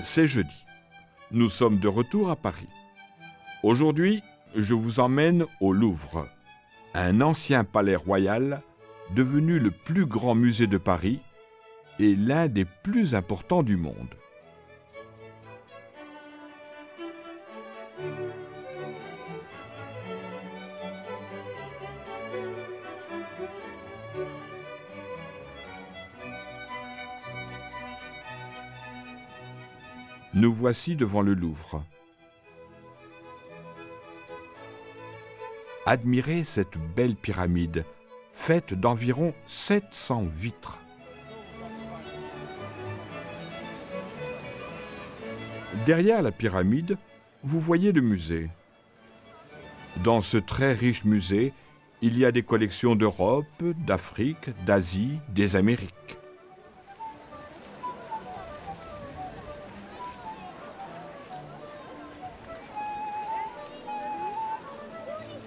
c'est jeudi. Nous sommes de retour à Paris. Aujourd'hui, je vous emmène au Louvre, un ancien palais royal devenu le plus grand musée de Paris et l'un des plus importants du monde. Nous voici devant le Louvre. Admirez cette belle pyramide, faite d'environ 700 vitres. Derrière la pyramide, vous voyez le musée. Dans ce très riche musée, il y a des collections d'Europe, d'Afrique, d'Asie, des Amériques.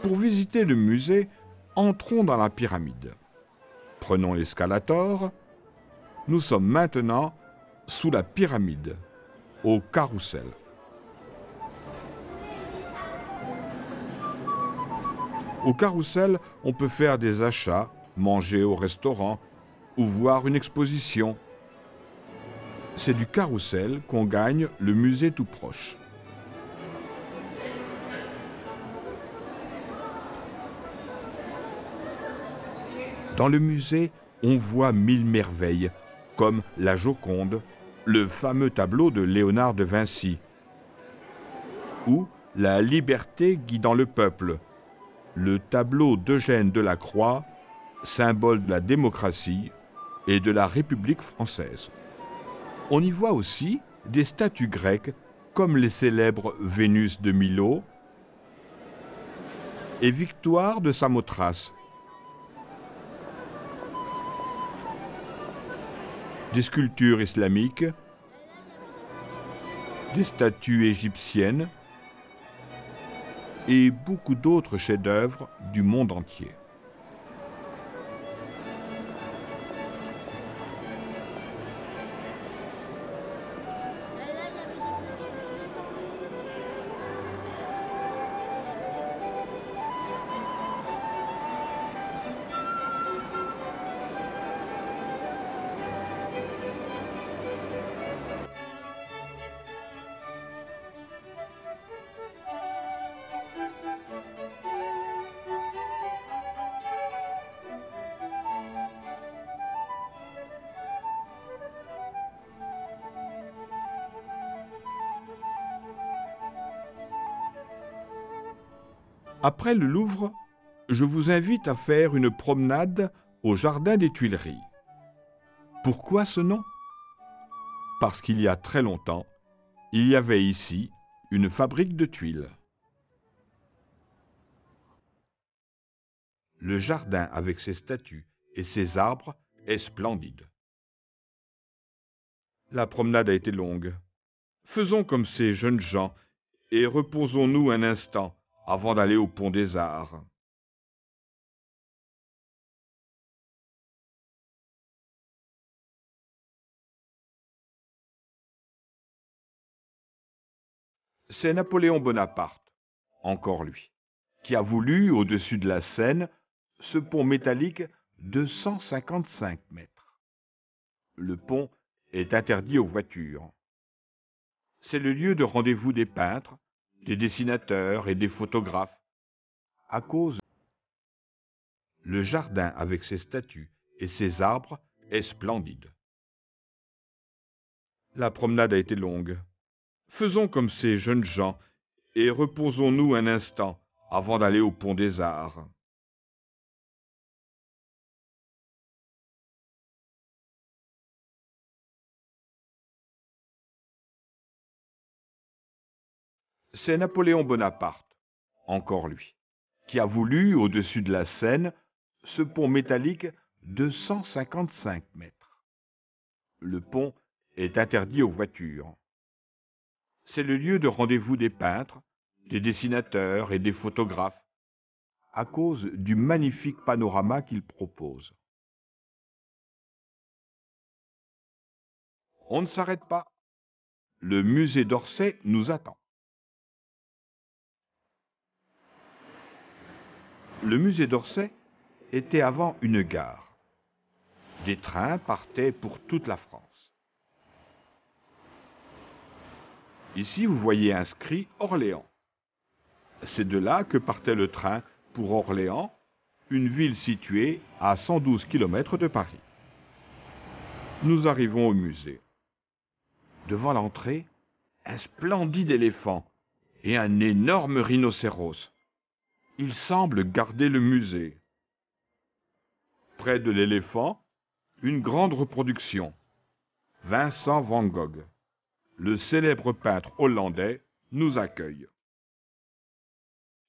Pour visiter le musée, entrons dans la pyramide. Prenons l'escalator. Nous sommes maintenant sous la pyramide, au carrousel. Au carrousel, on peut faire des achats, manger au restaurant ou voir une exposition. C'est du carrousel qu'on gagne le musée tout proche. Dans le musée, on voit 1000 merveilles, comme la Joconde, le fameux tableau de Léonard de Vinci, ou la liberté guidant le peuple, le tableau d'Eugène Delacroix, symbole de la démocratie et de la République française. On y voit aussi des statues grecques, comme les célèbres Vénus de Milo et Victoire de Samothrace. Des sculptures islamiques, des statues égyptiennes et beaucoup d'autres chefs-d'œuvre du monde entier. Après le Louvre, je vous invite à faire une promenade au Jardin des Tuileries. Pourquoi ce nom? Parce qu'il y a très longtemps, il y avait ici une fabrique de tuiles. Le jardin avec ses statues et ses arbres est splendide. La promenade a été longue. Faisons comme ces jeunes gens et reposons-nous un instant avant d'aller au Pont des Arts. C'est Napoléon Bonaparte, encore lui, qui a voulu, au-dessus de la Seine, ce pont métallique de 155 mètres. Le pont est interdit aux voitures. C'est le lieu de rendez-vous des peintres, des dessinateurs et des photographes, à cause. Le jardin avec ses statues et ses arbres est splendide. La promenade a été longue. Faisons comme ces jeunes gens et reposons-nous un instant avant d'aller au Pont des Arts. C'est Napoléon Bonaparte, encore lui, qui a voulu, au-dessus de la Seine, ce pont métallique de 155 mètres. Le pont est interdit aux voitures. C'est le lieu de rendez-vous des peintres, des dessinateurs et des photographes, à cause du magnifique panorama qu'il propose. On ne s'arrête pas. Le musée d'Orsay nous attend. Le musée d'Orsay était avant une gare. Des trains partaient pour toute la France. Ici, vous voyez inscrit Orléans. C'est de là que partait le train pour Orléans, une ville située à 112 km de Paris. Nous arrivons au musée. Devant l'entrée, un splendide éléphant et un énorme rhinocéros. Il semble garder le musée. Près de l'éléphant, une grande reproduction. Vincent van Gogh, le célèbre peintre hollandais, nous accueille.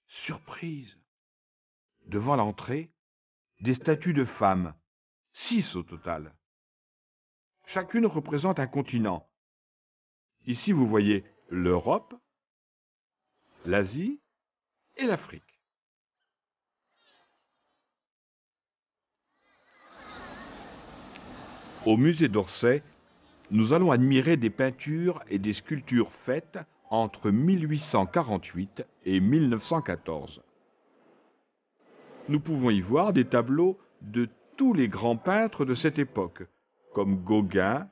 Surprise! Devant l'entrée, des statues de femmes, 6 au total. Chacune représente un continent. Ici, vous voyez l'Europe, l'Asie et l'Afrique. Au musée d'Orsay, nous allons admirer des peintures et des sculptures faites entre 1848 et 1914. Nous pouvons y voir des tableaux de tous les grands peintres de cette époque, comme Gauguin,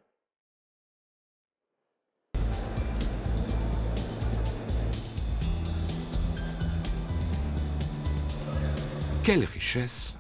quelle richesse!